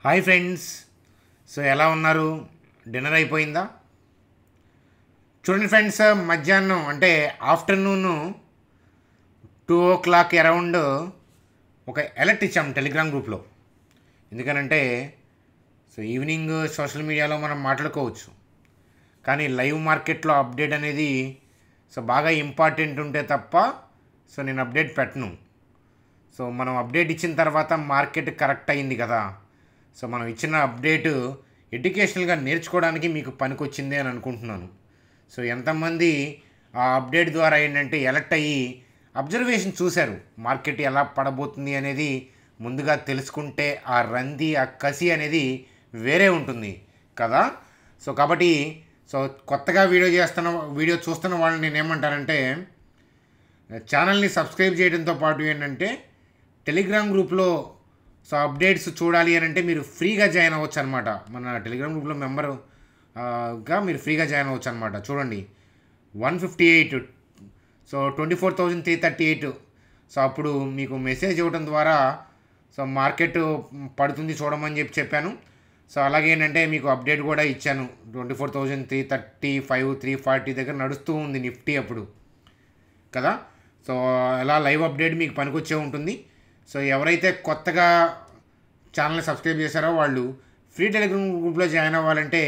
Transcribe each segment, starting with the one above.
Hi friends. So ఎలా ఉన్నారు? Dinner అయిపోయిందా? చూడండి ఫ్రెండ్స్, మధ్యాహ్నం అంటే ఆఫ్టర్నూన్ 2 o'clock అరౌండ్ ఒక అలర్ట్ ఇచ్చాం టెలిగ్రామ్ గ్రూప్లో. ఎందుకనంటే ఈవినింగ్ సోషల్ మీడియాలో మనం మాట్లాడుకోవచ్చు, కానీ లైవ్ మార్కెట్లో అప్డేట్ అనేది బాగా ఇంపార్టెంట్ ఉంటే తప్ప నేను అప్డేట్ పెట్టను. మనం అప్డేట్ ఇచ్చిన తర్వాత మార్కెట్ కరెక్ట్ అయింది కదా, మనం ఇచ్చిన అప్డేటు ఎడ్యుకేషనల్గా నేర్చుకోవడానికి మీకు పనికొచ్చింది అని అనుకుంటున్నాను. ఎంతమంది ఆ అప్డేట్ ద్వారా ఏంటంటే ఎలర్ట్ అయ్యి అబ్జర్వేషన్ చూశారు, మార్కెట్ ఎలా పడబోతుంది అనేది ముందుగా తెలుసుకుంటే ఆ రంది ఆ కసి అనేది వేరే ఉంటుంది కదా. కాబట్టి కొత్తగా వీడియో చూస్తున్న వాళ్ళని నేను ఏమంటానంటే, ఛానల్ని సబ్స్క్రైబ్ చేయడంతో పాటు ఏంటంటే టెలిగ్రామ్ గ్రూప్లో అప్డేట్స్ చూడాలి అని అంటే మీరు ఫ్రీగా జాయిన్ అవ్వచ్చు అనమాట. మన టెలిగ్రామ్ గ్రూప్లో మెంబర్గా మీరు ఫ్రీగా జాయిన్ అవ్వచ్చు అనమాట. చూడండి 158, 24,338. అప్పుడు మీకు మెసేజ్ ఇవ్వడం ద్వారా మార్కెట్ పడుతుంది చూడమని చెప్పాను. అలాగే ఏంటంటే మీకు అప్డేట్ కూడా ఇచ్చాను. 24,335, 340 దగ్గర నడుస్తూ ఉంది నిఫ్టీ అప్పుడు కదా. ఎలా లైవ్ అప్డేట్ మీకు పనికొచ్చే ఉంటుంది. ఎవరైతే కొత్తగా ఛానల్ని సబ్స్క్రైబ్ చేశారో వాళ్ళు ఫ్రీ టెలిగ్రామ్ గ్రూప్లో జాయిన్ అవ్వాలంటే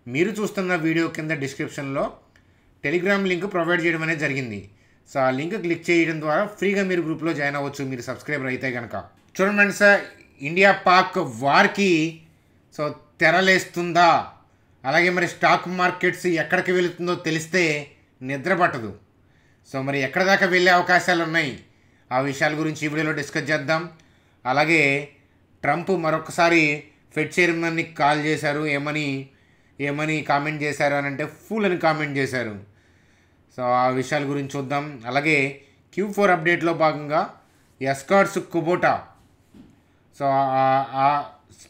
మీరు చూస్తున్న వీడియో కింద డిస్క్రిప్షన్లో టెలిగ్రామ్ లింక్ ప్రొవైడ్ చేయడం అనేది జరిగింది. ఆ లింక్ క్లిక్ చేయడం ద్వారా ఫ్రీగా మీరు గ్రూప్లో జాయిన్ అవ్వచ్చు, మీరు సబ్స్క్రైబర్ అయితే కనుక. చూడండి ఫ్రెండ్స్, ఇండియా పాక్ వార్కి తెరలేస్తుందా, అలాగే మరి స్టాక్ మార్కెట్స్ ఎక్కడికి వెళుతుందో తెలిస్తే నిద్ర పట్టదు. మరి ఎక్కడ దాకా వెళ్ళే అవకాశాలు ఉన్నాయి, ఆ విషయాల గురించి ఈ వీడియోలో డిస్కస్ చేద్దాం. అలాగే ట్రంప్ మరొకసారి ఫెడ్ చైర్మన్ని కాల్ చేశారు. ఏమని కామెంట్ చేశారు అని అంటే ఫుల్ అని కామెంట్ చేశారు. ఆ విషయాల గురించి చూద్దాం. అలాగే Q4 అప్డేట్లో భాగంగా ఎస్కార్ట్స్ కుబోటా ఆ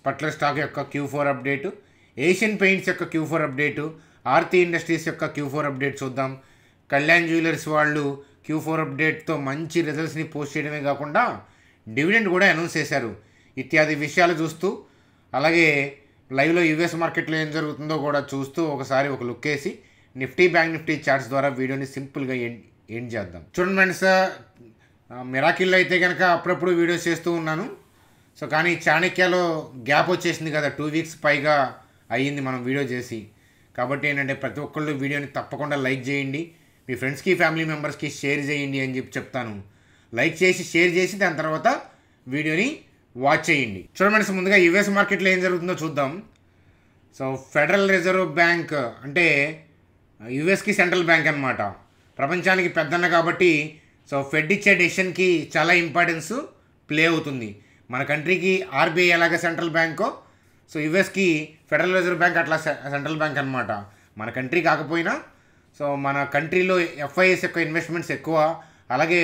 పట్లర్ స్టాక్ యొక్క Q4 అప్డేటు, ఏషియన్ పెయింట్స్ యొక్క Q4 అప్డేటు, ఆర్తి ఇండస్ట్రీస్ యొక్క Q4 అప్డేట్ చూద్దాం. కళ్యాణ్ జ్యువెలర్స్ వాళ్ళు Q4 అప్డేట్తో మంచి రిజల్ట్స్ని పోస్ట్ చేయడమే కాకుండా డివిడెండ్ కూడా అనౌన్స్ చేశారు. ఇత్యాది విషయాలు చూస్తూ, అలాగే లైవ్లో యూఎస్ మార్కెట్లో ఏం జరుగుతుందో కూడా చూస్తూ ఒకసారి ఒక లుక్ వేసి నిఫ్టీ బ్యాంక్ నిఫ్టీ చార్ట్స్ ద్వారా వీడియోని సింపుల్గా ఎండ్ చేద్దాం. చూడండి ఫ్రెండ్స్, మిరాకిల్లో అయితే కనుక అప్పుడప్పుడు వీడియోస్ చేస్తూ ఉన్నాను. కానీ చాణక్యలో గ్యాప్ వచ్చేసింది కదా, 2 weeks పైగా అయ్యింది మనం వీడియో చేసి. కాబట్టి ఏంటంటే ప్రతి ఒక్కళ్ళు వీడియోని తప్పకుండా లైక్ చేయండి, మీ ఫ్రెండ్స్కి ఫ్యామిలీ మెంబర్స్కి షేర్ చేయండి అని చెప్తాను. లైక్ చేసి షేర్ చేసి దాని తర్వాత వీడియోని వాచ్ చేయండి. చూడండి, ముందుగా యూఎస్ మార్కెట్లో ఏం జరుగుతుందో చూద్దాం. ఫెడరల్ రిజర్వ్ బ్యాంక్ అంటే యూఎస్కి సెంట్రల్ బ్యాంక్ అనమాట, ప్రపంచానికి పెద్దన్న కాబట్టి ఫెడ్ ఇచ్చే డెసిషన్కి చాలా ఇంపార్టెన్స్ ప్లే అవుతుంది. మన కంట్రీకి ఆర్బీఐ ఎలాగ సెంట్రల్ బ్యాంకో యూఎస్కి ఫెడరల్ రిజర్వ్ బ్యాంక్ అట్లా సెంట్రల్ బ్యాంక్ అనమాట. మన కంట్రీ కాకపోయినా మన కంట్రీలో ఎఫ్ఐఎస్ యొక్క ఇన్వెస్ట్మెంట్స్ ఎక్కువ. అలాగే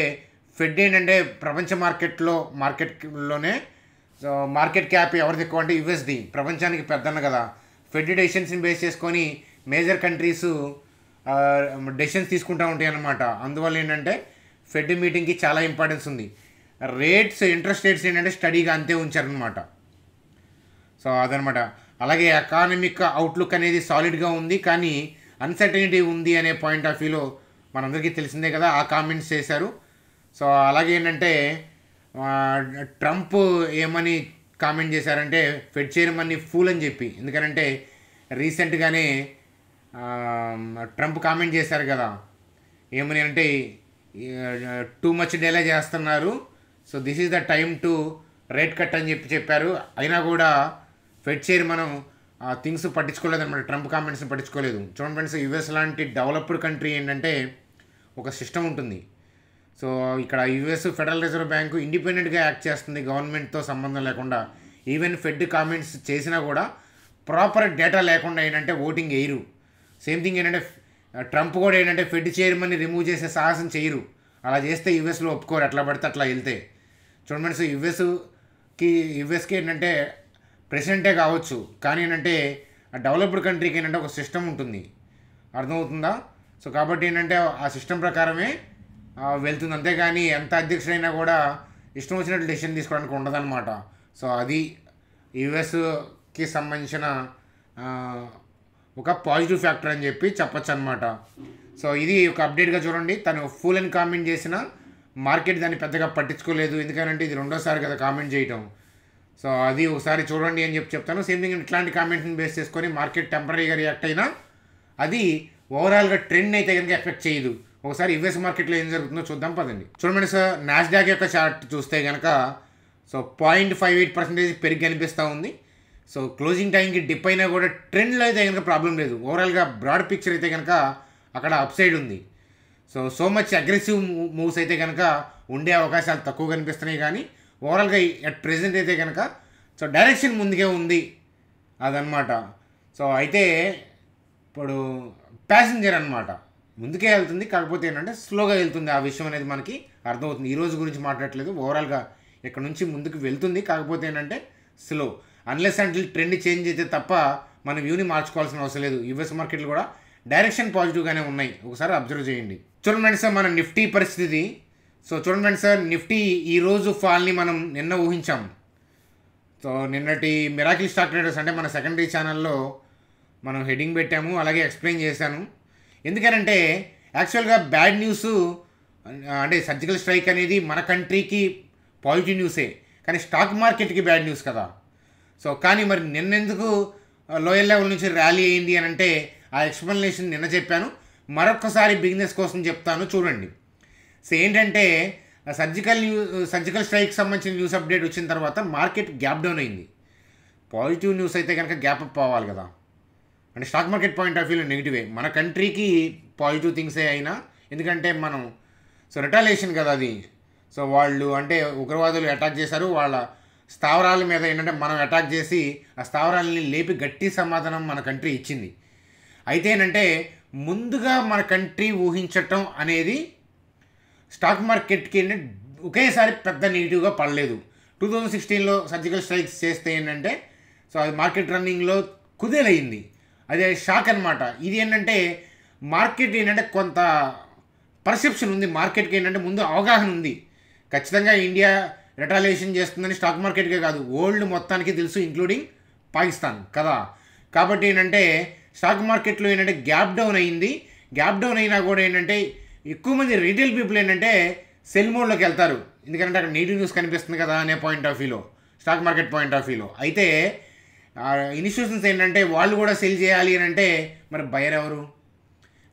ఫెడ్ ఏంటంటే ప్రపంచ మార్కెట్లోనే మార్కెట్ క్యాప్ ఎవరిది ఎక్కువ అంటే యూఎస్ది, ప్రపంచానికి పెద్దన్న కదా. ఫెడ్ డెసిషన్స్ని బేస్ చేసుకొని మేజర్ కంట్రీస్ డెసిషన్స్ తీసుకుంటూ ఉంటాయి అన్నమాట. అందువల్ల ఏంటంటే ఫెడ్ మీటింగ్కి చాలా ఇంపార్టెన్స్ ఉంది. ఇంట్రెస్ట్ రేట్స్ ఏంటంటే స్టడీగా అంతే ఉంచారనమాట. అదనమాట. అలాగే ఎకానమిక్ అవుట్లుక్ అనేది సాలిడ్గా ఉంది, కానీ అన్సర్టనిటీ ఉంది అనే పాయింట్ ఆఫ్ వ్యూలో మనందరికీ తెలిసిందే కదా, ఆ కామెంట్స్ చేశారు. అలాగే ఏంటంటే ట్రంప్ ఏమని కామెంట్ చేశారంటే ఫెడ్ చైర్మన్ని ఫూల్ అని చెప్పి. ఎందుకనంటే రీసెంట్గానే ట్రంప్ కామెంట్ చేశారు కదా, ఏమని అంటే టూ మచ్ డిలే చేస్తున్నారు, this is the time to rate cut అని చెప్పారు. అయినా కూడా ఫెడ్ చైర్మన్ థింగ్స్ పట్టించుకోలేదన్నమాట, ట్రంప్ కామెంట్స్ని పట్టించుకోలేదు. చూడండి ఫ్రెండ్స్, యూఎస్ లాంటి డెవలప్డ్ కంట్రీ ఏంటంటే ఒక సిస్టమ్ ఉంటుంది. ఇక్కడ యూఎస్ ఫెడరల్ రిజర్వ్ బ్యాంకు ఇండిపెండెంట్గా యాక్ట్ చేస్తుంది, గవర్నమెంట్తో సంబంధం లేకుండా. ఈవెన్ ఫెడ్ కామెంట్స్ చేసినా కూడా ప్రాపర్ డేటా లేకుండా ఏంటంటే ఓటింగ్ వేయరు. సేమ్ థింగ్ ఏంటంటే ట్రంప్ కూడా ఏంటంటే ఫెడ్ చైర్మన్ని రిమూవ్ చేసే సాహసం చేయరు. అలా చేస్తే యూఎస్లో ఒప్పుకోరు, ఎట్లా పడితే అట్లా వెళ్తే. చూడండి ఫ్రెండ్స్, యూఎస్కి ఏంటంటే ప్రెసిడెంటే కావచ్చు, కానీ ఏంటంటే డెవలప్డ్ కంట్రీకి ఏంటంటే ఒక సిస్టమ్ ఉంటుంది, అర్థమవుతుందా. కాబట్టి ఏంటంటే ఆ సిస్టమ్ ప్రకారమే వెళ్తుంది, అంతేగాని ఎంత అధ్యక్షుడైనా కూడా ఇష్టం వచ్చినట్లు డెసిషన్ తీసుకోవడానికి ఉండదన్నమాట. అది యుఎస్కి సంబంధించిన ఆ, ఒక పాజిటివ్ ఫ్యాక్టర్ అని చెప్పి చెప్పచ్చు అనమాట. సో ఇది ఒక అప్డేట్గా చూడండి. తను ఫుల్ అని కామెంట్ చేసిన మార్కెట్ దాన్ని పెద్దగా పట్టించుకోలేదు, ఎందుకంటే ఇది రెండోసారి కదా కామెంట్ చేయటం. సో అది ఒకసారి చూడండి అని చెప్పి చెప్తాను. సేమ్ థింగ్ ఇట్లాంటి కామెంట్ని బేస్ చేసుకొని మార్కెట్ టెంపరీగా రియాక్ట్ అయినా అది ఓవరాల్గా ట్రెండ్ అయితే కనుక ఎఫెక్ట్ చేయదు. ఒకసారి యుఎస్ మార్కెట్లో ఏం జరుగుతుందో చూద్దాం పదండి. చూడండి సార్, నాస్డాక్ యొక్క చార్ట్ చూస్తే కనుక సో 0.58% పెరిగి కనిపిస్తూ ఉంది. సో క్లోజింగ్ టైంకి డిప్ అయినా కూడా ట్రెండ్లో అయితే కనుక ప్రాబ్లం లేదు. ఓవరాల్గా బ్రాడ్ పిక్చర్ అయితే కనుక అక్కడ అప్ సైడ్ ఉంది. సో మచ్ అగ్రెసివ్ మూవ్స్ అయితే కనుక ఉండే అవకాశాలు తక్కువ కనిపిస్తున్నాయి, కానీ ఓవరాల్గా అట్ ప్రెజెంట్ అయితే కనుక సో డైరెక్షన్ ముందుకే ఉంది అదనమాట. సో అయితే ఇప్పుడు ప్యాసింజర్ అనమాట ముందుకే వెళ్తుంది, కాకపోతే ఏంటంటే స్లోగా వెళ్తుంది. ఆ విషయం అనేది మనకి అర్థమవుతుంది. ఈ రోజు గురించి మాట్లాడట్లేదు, ఓవరాల్గా ఇక్కడ నుంచి ముందుకు వెళ్తుంది, కాకపోతే ఏంటంటే స్లో. అన్లెస్ అంటే ట్రెండ్ చేంజ్ అయితే తప్ప మన వ్యూని మార్చుకోవాల్సిన అవసరం లేదు. యుఎస్ మార్కెట్లు కూడా డైరెక్షన్ పాజిటివ్గానే ఉన్నాయి, ఒకసారి అబ్జర్వ్ చేయండి. చూడండి సార్, మన నిఫ్టీ పరిస్థితి. సో చూడండి సార్, నిఫ్టీ ఈరోజు ఫాల్ని మనం నిన్న ఊహించాం. సో నిన్నటి మిరాకిల్ స్టాక్ ట్రేడర్స్ అంటే మన సెకండరీ ఛానల్లో మనం హెడ్డింగ్ పెట్టాము, అలాగే ఎక్స్ప్లెయిన్ చేశాను. ఎందుకనంటే యాక్చువల్గా బ్యాడ్ న్యూస్ అంటే సర్జికల్ స్ట్రైక్ అనేది మన కంట్రీకి పాజిటివ్ న్యూసే, కానీ స్టాక్ మార్కెట్కి బ్యాడ్ న్యూస్ కదా. సో కానీ మరి నిన్నెందుకు లోయర్ లెవెల్ నుంచి ర్యాలీ అయింది అని అంటే ఆ ఎక్స్ప్లెనేషన్ నిన్న చెప్పాను, మరొకసారి బిజినెస్ కోసం చెప్తాను చూడండి. సో ఏంటంటే సర్జికల్ స్ట్రైక్ సంబంధించిన న్యూస్ అప్డేట్ వచ్చిన తర్వాత మార్కెట్ గ్యాప్ డౌన్ అయింది. పాజిటివ్ న్యూస్ అయితే కనుక గ్యాప్ అప్ అవ్వాలి కదా, అంటే స్టాక్ మార్కెట్ పాయింట్ ఆఫ్ వ్యూలో నెగిటివే. మన కంట్రీకి పాజిటివ్ థింగ్సే అయినా, ఎందుకంటే మనం సో రిటాలియేషన్ కదా అది. సో వాళ్ళు అంటే ఉగ్రవాదులు అటాక్ చేశారు, వాళ్ళ స్థావరాల మీద ఏంటంటే మనం అటాక్ చేసి ఆ స్థావరాలని లేపి గట్టి సమాధానం మన కంట్రీ ఇచ్చింది. అయితే ఏంటంటే ముందుగా మన కంట్రీ ఊహించటం అనేది స్టాక్ మార్కెట్కి ఒకేసారి పెద్ద నెగిటివ్గా పడలేదు. 2016లో సర్జికల్ స్ట్రైక్స్ చేస్తే ఏంటంటే సో అది మార్కెట్ రన్నింగ్లో కుదేలయ్యింది, అదే షాక్ అనమాట. ఇది ఏంటంటే మార్కెట్ ఏంటంటే కొంత పర్సెప్షన్ ఉంది, మార్కెట్కి ఏంటంటే ముందు అవగాహన ఉంది. ఖచ్చితంగా ఇండియా రిటాలియేషన్ చేస్తుందని స్టాక్ మార్కెట్కే కాదు వరల్డ్ మొత్తానికి తెలుసు, ఇంక్లూడింగ్ పాకిస్తాన్ కదా. కాబట్టి ఏంటంటే స్టాక్ మార్కెట్లో ఏంటంటే గ్యాప్ డౌన్ అయింది. గ్యాప్ డౌన్ అయినా కూడా ఏంటంటే ఎక్కువ మంది రీటైల్ పీపుల్ ఏంటంటే సెల్ మోడ్లోకి వెళ్తారు, ఎందుకంటే అక్కడ నెగిటివ్ న్యూస్ కనిపిస్తుంది కదా అనే పాయింట్ ఆఫ్ వ్యూలో, స్టాక్ మార్కెట్ పాయింట్ ఆఫ్ వ్యూలో. అయితే ఇన్స్టిట్యూషన్స్ ఏంటంటే వాళ్ళు కూడా సెల్ చేయాలి అని అంటే మరి బయర్ ఎవరు?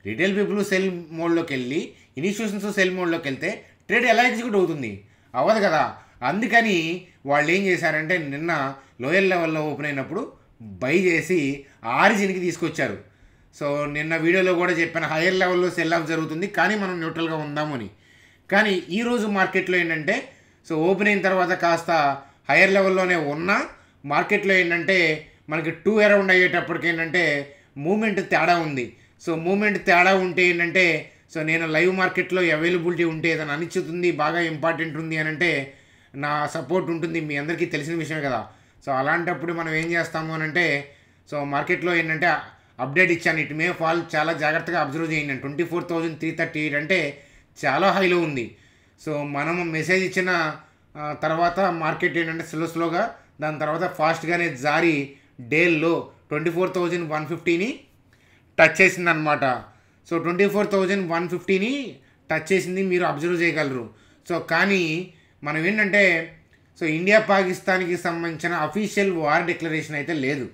రీటైల్ పీపుల్ సెల్ మోడ్లోకి వెళ్ళి ఇన్స్టిట్యూషన్స్ సెల్ మోడ్లోకి వెళ్తే ట్రేడ్ ఎలా ఎగ్జిక్యూట్ అవుతుంది? అవ్వదు కదా. అందుకని వాళ్ళు ఏం చేశారంటే నిన్న లోయర్ లెవెల్లో ఓపెన్ అయినప్పుడు బై చేసి ఆరిజిన్కి తీసుకొచ్చారు. సో నిన్న వీడియోలో కూడా చెప్పాను, హైయర్ లెవెల్లో సెల్ ఆఫ్ జరుగుతుంది కానీ మనం న్యూట్రల్గా ఉందామని. కానీ ఈరోజు మార్కెట్లో ఏంటంటే సో ఓపెన్ అయిన తర్వాత కాస్త హైయర్ లెవెల్లోనే ఉన్నా మార్కెట్లో ఏంటంటే మనకి 2 అరౌండ్ అయ్యేటప్పటికి ఏంటంటే మూమెంట్ తేడా ఉంది. సో మూమెంట్ తేడా ఉంటే ఏంటంటే సో నేను లైవ్ మార్కెట్లో అవైలబిలిటీ ఉంటే ఏదైనా అనిశ్చితి ఉంది, బాగా ఇంపార్టెంట్ ఉంది అని అంటే నా సపోర్ట్ ఉంటుంది, మీ అందరికీ తెలిసిన విషయమే కదా. సో అలాంటప్పుడు మనం ఏం చేస్తాము అని అంటే సో మార్కెట్లో ఏంటంటే అప్డేట్ ఇచ్చాను, ఇట్ మే ఫాల్, చాలా జాగ్రత్తగా అబ్జర్వ్ చేయండి. 24,338 అంటే చాలా హైలో ఉంది. సో మనం మెసేజ్ ఇచ్చిన తర్వాత మార్కెట్ ఏంటంటే స్లోగా దాని తర్వాత ఫాస్ట్గానే జారి డేల్లో 24,150ని టచ్ చేసింది అనమాట. సో 24,150ని టచ్ చేసింది, మీరు అబ్జర్వ్ చేయగలరు. సో కానీ మనం ఏంటంటే సో ఇండియా పాకిస్తాన్కి సంబంధించిన అఫీషియల్ వార్ డిక్లరేషన్ అయితే లేదు.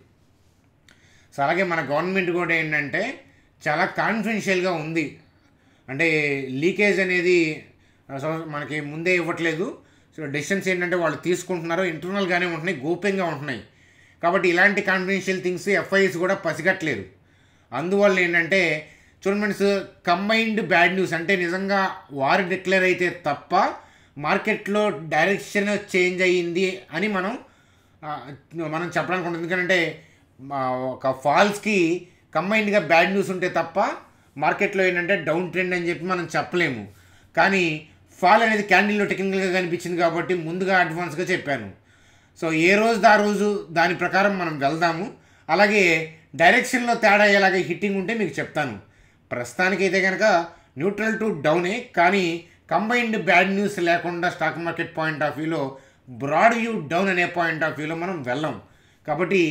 సో అలాగే మన గవర్నమెంట్ కూడా ఏంటంటే చాలా కాన్ఫిడెన్షియల్గా ఉంది, అంటే లీకేజ్ అనేది సో మనకి ముందే ఇవ్వట్లేదు. సో డెసిషన్స్ ఏంటంటే వాళ్ళు తీసుకుంటున్నారు, ఇంటర్నల్గానే ఉంటున్నాయి, గోప్యంగా ఉంటున్నాయి. కాబట్టి ఇలాంటి కాన్ఫిడెన్షియల్ థింగ్స్ ఎఫ్ఐఎస్ కూడా పసిగట్టలేదు. అందువల్ల ఏంటంటే చూడండి సార్, కంబైన్డ్ బ్యాడ్ న్యూస్ అంటే నిజంగా వార్ డిక్లేర్ అయితే తప్ప మార్కెట్లో డైరెక్షన్ చేంజ్ అయ్యింది అని మనం చెప్పడానికి ఉంటుంది. ఎందుకంటే ఒక ఫాల్స్కి కంబైన్డ్గా బ్యాడ్ న్యూస్ ఉంటే తప్ప మార్కెట్లో ఏంటంటే డౌన్ ట్రెండ్ అని చెప్పి మనం చెప్పలేము. కానీ ఫాల్ అనేది క్యాండిల్లో టెక్నికల్గా కనిపించింది కాబట్టి ముందుగా అడ్వాన్స్గా చెప్పాను. సో ఏ రోజు ఆ రోజు దాని ప్రకారం మనం వెళ్దాము. అలాగే డైరెక్షన్లో తేడా ఎలాగ హిట్టింగ్ ఉంటే మీకు చెప్తాను. ప్రస్తుతానికైతే కనుక న్యూట్రల్ టు డౌనే, కానీ కంబైన్డ్ బ్యాడ్ న్యూస్ లేకుండా స్టాక్ మార్కెట్ పాయింట్ ఆఫ్ వ్యూలో బ్రాడ్ వ్యూ డౌన్ అనే పాయింట్ ఆఫ్ వ్యూలో మనం వెళ్ళాం. కాబట్టి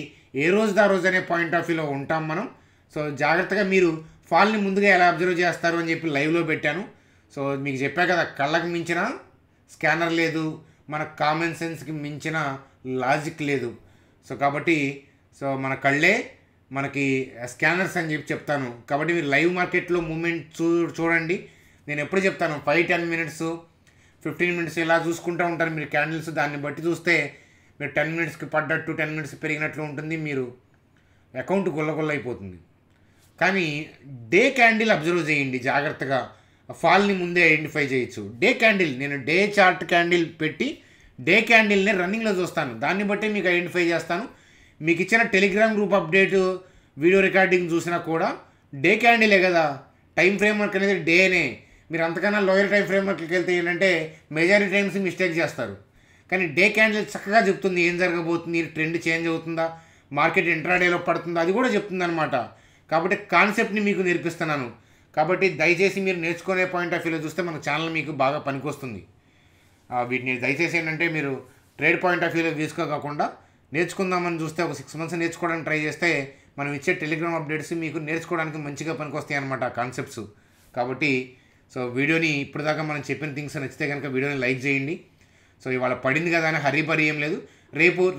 ఏ రోజు ఆ రోజు అనే పాయింట్ ఆఫ్ వ్యూలో ఉంటాం మనం. సో జాగ్రత్తగా మీరు ఫాల్ని ముందుగా ఎలా అబ్జర్వ్ చేస్తారు అని చెప్పి లైవ్లో పెట్టాను. సో మీకు చెప్పా కదా, కళ్ళకి మించిన స్కానర్ లేదు, మన కామన్ సెన్స్కి మించిన లాజిక్ లేదు. సో కాబట్టి మన కళ్ళే మనకి స్కానర్స్ అని చెప్పి చెప్తాను. కాబట్టి మీరు లైవ్ మార్కెట్లో మూమెంట్ చూడండి. నేను ఎప్పుడు చెప్తాను 5-10 మినిట్స్ 15 మినిట్స్ ఇలా చూసుకుంటూ ఉంటారు మీరు క్యాండిల్స్. దాన్ని బట్టి చూస్తే మీరు 10 మినిట్స్కి పడ్డట్టు 10 మినిట్స్ పెరిగినట్లు ఉంటుంది, మీరు అకౌంట్ గుల్లగుల్ల అయిపోతుంది. కానీ డే క్యాండిల్ అబ్జర్వ్ చేయండి జాగ్రత్తగా, ఫాల్ని ముందే ఐడెంటిఫై చేయొచ్చు. డే క్యాండిల్ నేను డే చార్ట్ క్యాండిల్ పెట్టి డే క్యాండిల్ని రన్నింగ్లో చూస్తాను, దాన్ని బట్టి మీకు ఐడెంటిఫై చేస్తాను. మీకు ఇచ్చిన Telegram group update video recording చూసినా కూడా డే క్యాండిలే కదా, టైం ఫ్రేమ్వర్క్ అనేది డేనే. మీరు అంతకన్నా లోయర్ టైం ఫ్రేమ్వర్క్కి వెళ్తే ఏంటంటే మెజారిటీ టైమ్స్ మిస్టేక్ చేస్తారు. కానీ డే క్యాండిల్ చక్కగా చెప్తుంది ఏం జరగబోతుంది, ట్రెండ్ చేంజ్ అవుతుందా, మార్కెట్ ఇంట్రాడేలో పడుతుందా, అది కూడా చెప్తుంది అనమాట. కాబట్టి కాన్సెప్ట్ని మీకు నేర్పిస్తున్నాను. కాబట్టి దయచేసి మీరు నేర్చుకునే పాయింట్ ఆఫ్ వ్యూలో చూస్తే మన ఛానల్ మీకు బాగా పనికొస్తుంది. వీటిని దయచేసి ఏంటంటే మీరు ట్రేడ్ పాయింట్ ఆఫ్ వ్యూలో తీసుకోకుండా నేర్చుకుందామని చూస్తే ఒక 6 మంత్స్ నేర్చుకోవడానికి ట్రై చేస్తే మనం ఇచ్చే టెలిగ్రామ్ అప్డేట్స్ మీకు నేర్చుకోవడానికి మంచిగా పనికొస్తాయి అనమాట కాన్సెప్ట్స్. కాబట్టి వీడియోని ఇప్పటిదాకా మనం చెప్పిన థింగ్స్ నచ్చితే కనుక వీడియోని లైక్ చేయండి. ఇవాళ పడింది కదా అని హరీబరీ ఏం లేదు.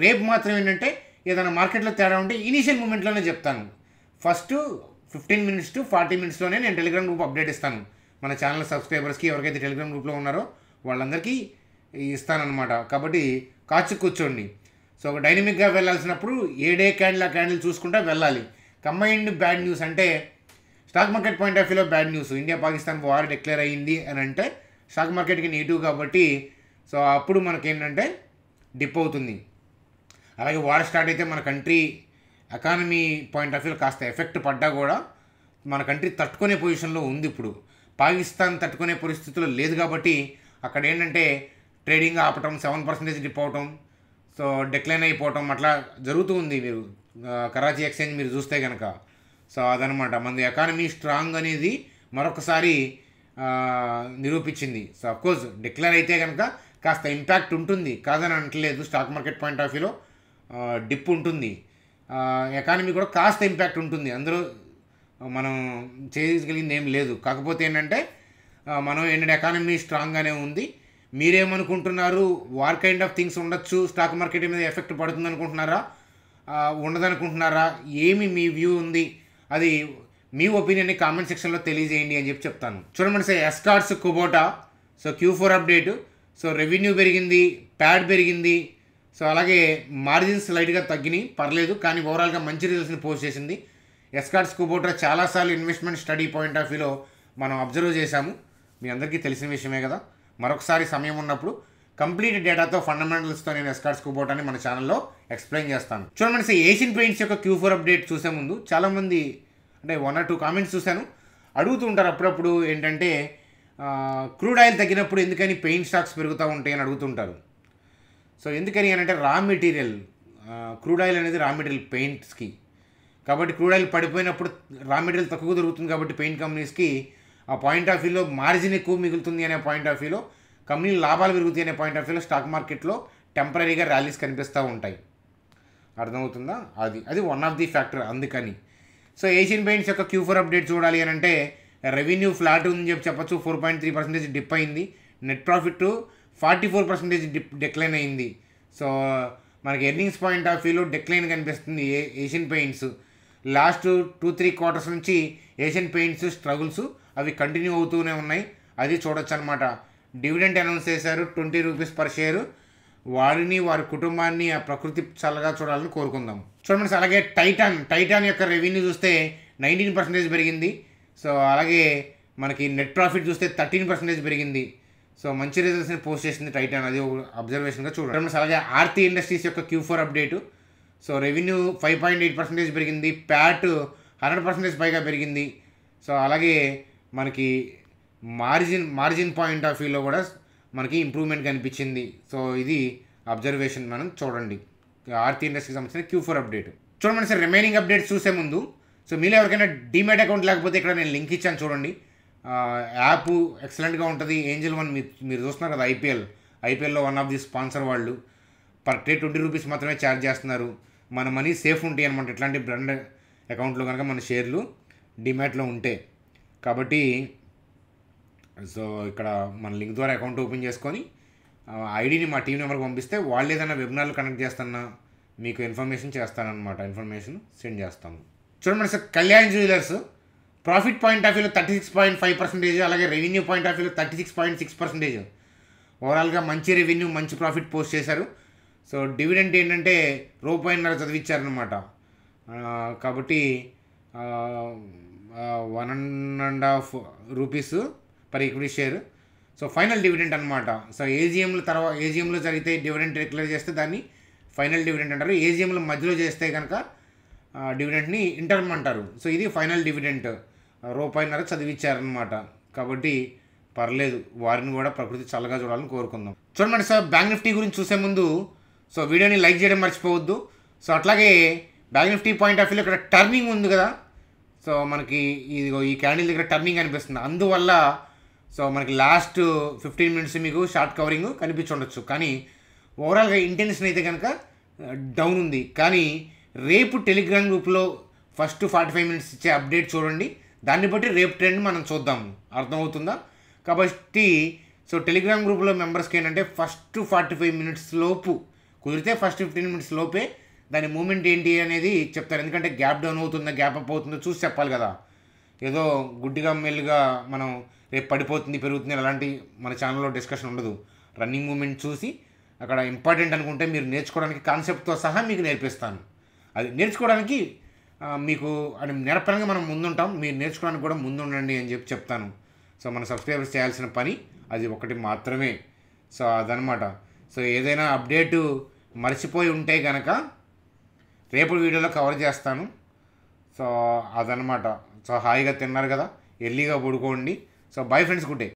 రేపు మాత్రం ఏంటంటే ఏదైనా మార్కెట్లో తేడా ఉంటే ఇనీషియల్ మూమెంట్లోనే చెప్తాను. ఫస్ట్ 15 మినిట్స్ టు 40 మినిట్స్లోనే నేను టెలిగ్రామ్ గ్రూప్ అప్డేట్ ఇస్తాను. మన ఛానల్ సబ్స్క్రైబర్స్కి ఎవరికైతే టెలిగ్రామ్ గ్రూప్లో ఉన్నారో వాళ్ళందరికీ ఇస్తానన్నమాట. కాబట్టి కాచు కూర్చోండి. ఒక డైనమిక్గా వెళ్ళాల్సినప్పుడు ఏ డే క్యాండిల్ ఆ క్యాండిల్ చూసుకుంటా వెళ్ళాలి. కంబైన్డ్ బ్యాడ్ న్యూస్ అంటే స్టాక్ మార్కెట్ పాయింట్ ఆఫ్ వ్యూలో bad news, India Pakistan war declare అయ్యింది అని అంటే స్టాక్ మార్కెట్కి నెగిటివ్ కాబట్టి అప్పుడు మనకేంటంటే డిప్ అవుతుంది. అలాగే వార్ స్టార్ట్ అయితే మన కంట్రీ ఎకానమీ పాయింట్ ఆఫ్ వ్యూలో కాస్త ఎఫెక్ట్ పడ్డా కూడా మన కంట్రీ తట్టుకునే పొజిషన్లో ఉంది. ఇప్పుడు పాకిస్తాన్ తట్టుకునే పరిస్థితుల్లో లేదు కాబట్టి అక్కడ ఏంటంటే ట్రేడింగ్ ఆపటం, 7% డిప్ అవటం, డిక్లైన్ అయిపోవటం అట్లా జరుగుతూ ఉంది. మీరు కరాచీ ఎక్స్చేంజ్ మీరు చూస్తే కనుక అదనమాట మన ఎకానమీ స్ట్రాంగ్ అనేది మరొకసారి నిరూపించింది. అఫ్కోర్స్ డిక్లేర్ అయితే కనుక కాస్త ఇంపాక్ట్ ఉంటుంది, కాదని అనట్లేదు. స్టాక్ మార్కెట్ పాయింట్ ఆఫ్ వ్యూలో డిప్ ఉంటుంది, ఎకానమీ కూడా కాస్త ఇంపాక్ట్ ఉంటుంది, అందులో మనం చేయగలిగింది ఏం లేదు. కాకపోతే ఏంటంటే మనం ఏంటంటే ఎకానమీ స్ట్రాంగ్గానే ఉంది. మీరేమనుకుంటున్నారు, వార్ కైండ్ ఆఫ్ థింగ్స్ ఉండొచ్చు, స్టాక్ మార్కెట్ మీద ఎఫెక్ట్ పడుతుంది అనుకుంటున్నారా, ఉండదనుకుంటున్నారా, ఏమి మీ వ్యూ ఉంది, అది మీ ఒపీనియన్ని కామెంట్ సెక్షన్లో తెలియజేయండి అని చెప్తాను. చూడమంటే Escorts Kubota Q4 update. Revenue పెరిగింది, ప్యాడ్ పెరిగింది, అలాగే మార్జిన్స్ లైట్గా తగ్గినాయి, పర్లేదు, కానీ ఓవరాల్గా మంచి రిజల్ట్స్ని పోస్ట్ చేసింది. ఎస్కార్ట్స్ కుబోటా చాలాసార్లు ఇన్వెస్ట్మెంట్ స్టడీ పాయింట్ ఆఫ్ వ్యూలో మనం అబ్జర్వ్ చేశాము, మీ అందరికీ తెలిసిన విషయమే కదా. మరొకసారి సమయం ఉన్నప్పుడు కంప్లీట్ డేటాతో ఫండమెంటల్స్తో నేను ఎస్కార్ట్స్ కుబోటాని మన ఛానల్లో ఎక్స్ప్లెయిన్ చేస్తాను. చూడండి, ఏషియన్ పెయింట్స్ యొక్క Q4 అప్డేట్ చూసే ముందు చాలామంది అంటే 1 or 2 కామెంట్స్ చూశాను, అడుగుతూ ఉంటారు అప్పుడప్పుడు ఏంటంటే క్రూడ్ ఆయిల్ తగ్గినప్పుడు ఎందుకని పెయింట్ స్టాక్స్ పెరుగుతూ ఉంటాయి అని అడుగుతుంటారు. ఎందుకని అని అంటే రా మెటీరియల్, క్రూడ్ ఆయిల్ అనేది రా మెటీరియల్ పెయింట్స్కి. కాబట్టి క్రూడ్ ఆయిల్ పడిపోయినప్పుడు రా మెటీరియల్ తక్కువ దొరుకుతుంది కాబట్టి పెయింట్ కంపెనీస్కి ఆ పాయింట్ ఆఫ్ వ్యూలో మార్జిన్ ఎక్కువ మిగులుతుంది అనే పాయింట్ ఆఫ్ వ్యూలో, కంపెనీలు లాభాలు పెరుగుతాయి అనే పాయింట్ ఆఫ్ వ్యూలో స్టాక్ మార్కెట్లో టెంపరీగా ర్యాలీస్ కనిపిస్తూ ఉంటాయి. అర్థమవుతుందా? అది వన్ ఆఫ్ ది ఫ్యాక్టర్. అందుకని ఏషియన్ పెయింట్స్ యొక్క Q4 అప్డేట్ చూడాలి అని అంటే రెవెన్యూ ఫ్లాట్ ఉందని చెప్పచ్చు, 4.3% డిప్ అయింది. నెట్ ప్రాఫిట్ 44% డిక్లైన్ అయింది. మనకి ఎర్నింగ్స్ పాయింట్ ఆఫ్ వ్యూలో డిక్లైన్ కనిపిస్తుంది ఏషియన్ పెయింట్స్. లాస్ట్ 2-3 క్వార్టర్స్ నుంచి ఏషియన్ పెయింట్స్ స్ట్రగుల్స్ అవి కంటిన్యూ అవుతూనే ఉన్నాయి, అది చూడొచ్చు అనమాట. డివిడెంట్ అనౌన్స్ చేశారు 20 రూపీస్ పర్ షేరు. వారిని వారి కుటుంబాన్ని ఆ ప్రకృతి చల్లగా చూడాలని కోరుకుందాం. చూడండి, అలాగే టైటాన్ యొక్క రెవెన్యూ చూస్తే 19% పెరిగింది. అలాగే మనకి నెట్ ప్రాఫిట్ చూస్తే 13% పెరిగింది. మంచి రిజల్ట్స్ని పోస్ట్ చేసింది టైటాన్, అది అబ్జర్వేషన్గా చూడండి. అలాగే ఆర్తి ఇండస్ట్రీస్ యొక్క Q4 అప్డేటు. రెవెన్యూ 5.8% పెరిగింది, ప్యాట్ 100% పైగా పెరిగింది. అలాగే మనకి మార్జిన్ పాయింట్ ఆఫ్ వ్యూలో కూడా మనకి ఇంప్రూవ్మెంట్ కనిపించింది. ఇది అబ్జర్వేషన్ మనం చూడండి, ఆర్తి ఇండస్ట్రీకి సంబంధించిన Q4 అప్డేట్. చూడండి సార్, రిమైనింగ్ అప్డేట్స్ చూసే ముందు మీలో ఎవరికైనా డీమ్యాట్ అకౌంట్ లేకపోతే ఇక్కడ నేను లింక్ ఇచ్చాను చూడండి. యాప్ ఎక్సలెంట్గా ఉంటుంది. ఏంజల్ వన్ మీరు చూస్తున్నారు కదా, ఐపీఎల్లో వన్ ఆఫ్ ది స్పాన్సర్ వాళ్ళు. పర్ డే 20 రూపీస్ మాత్రమే ఛార్జ్ చేస్తున్నారు. మన మనీ సేఫ్ ఉంటాయి అనమాట ఇట్లాంటి బ్రాండ్ అకౌంట్లో కనుక మన షేర్లు డిమాట్లో ఉంటే. కాబట్టి సో ఇక్కడ మన లింక్ ద్వారా అకౌంట్ ఓపెన్ చేసుకొని ఐడిని మా టీం నెంబర్కి పంపిస్తే వాళ్ళు ఏదైనా వెబినార్లు కనెక్ట్ చేస్తున్నా మీకు ఇన్ఫర్మేషన్ చేస్తానన్నమాట, ఇన్ఫర్మేషన్ సెండ్ చేస్తాము. చూడండి sir, Kalyan jewellers profit point of వ్యూలో 36.5%, అలాగే రెవెన్యూ పాయింట్ ఆఫ్ వ్యూలో 36.6%. ఓవరాల్గా మంచి రెవెన్యూ, మంచి ప్రాఫిట్ పోస్ట్ చేశారు. సో డివిడెంట్ ఏంటంటే ₹1.5 చదివించారనమాట. కాబట్టి 1.5 rupees per equity share. So final dividend అనమాట. సో ఏజిఎంలో జరిగితే డివిడెంట్ డిక్లేర్ చేస్తే దాన్ని ఫైనల్ డివిడెంట్ అంటారు. ఏజిఎంలో మధ్యలో చేస్తే కనుక డివిడెంట్ని ఇంటర్మ్ అంటారు. సో ఇది ఫైనల్ డివిడెంట్ ₹1.5 చదివించారనమాట. కాబట్టి పర్లేదు, వారిని కూడా ప్రకృతి చల్లగా చూడాలని కోరుకుందాం. చూడండి సార్, బ్యాంక్ నిఫ్టీ గురించి చూసే ముందు సో వీడియోని లైక్ చేయడం మర్చిపోవద్దు. సో అట్లాగే బ్యాంక్ నిఫ్టీ పాయింట్ ఆఫ్ వ్యూలో ఇక్కడ టర్నింగ్ ఉంది కదా, సో మనకి ఇదిగో ఈ క్యాండిల్ దగ్గర టర్నింగ్ అనిపిస్తుంది. అందువల్ల సో మనకి లాస్ట్ 15 మినిట్స్ మీకు షార్ట్ కవరింగ్ కనిపించుండొచ్చు, కానీ ఓవరాల్గా ఇంటెన్షన్ అయితే కనుక డౌన్ ఉంది. కానీ రేపు టెలిగ్రామ్ గ్రూప్లో ఫస్ట్ 45 మినిట్స్ ఇచ్చే అప్డేట్ చూడండి, దాన్ని బట్టి రేపు ట్రెండ్ మనం చూద్దాము. అర్థమవుతుందా? కాబట్టి సో టెలిగ్రామ్ గ్రూప్లో మెంబర్స్కి ఏంటంటే ఫస్ట్ 45 మినిట్స్ లోపు కుదిరితే ఫస్ట్ 15 మినిట్స్ లోపే దాని మూమెంట్ ఏంటి అనేది చెప్తారు. ఎందుకంటే గ్యాప్ డౌన్ అవుతుందా, గ్యాప్ అప్ అవుతుందో చూసి చెప్పాలి కదా. ఏదో గుడ్డిగా మెల్లిగా మనం రేపు పడిపోతుంది, పెరుగుతుంది అలాంటి మన ఛానల్లో డిస్కషన్ ఉండదు. రన్నింగ్ మూమెంట్ చూసి అక్కడ ఇంపార్టెంట్ అనుకుంటే మీరు నేర్చుకోవడానికి కాన్సెప్ట్తో సహా మీకు నేర్పిస్తాను. అది నేర్చుకోవడానికి మీకు అది నేర్పడానికి మనం ముందుంటాం, మీరు నేర్చుకోవడానికి కూడా ముందుండండి అని చెప్తాను. సో మన సబ్స్క్రైబర్స్ చేయాల్సిన పని అది ఒకటి మాత్రమే. సో అదనమాట. సో ఏదైనా అప్డేటు మర్చిపోయి ఉంటే కనుక రేపు వీడియోలో కవర్ చేస్తాను. సో అదనమాట. సో హాయిగా తిన్నారు కదా, ఎర్లీగా పడుకోండి. So bye friends, good day.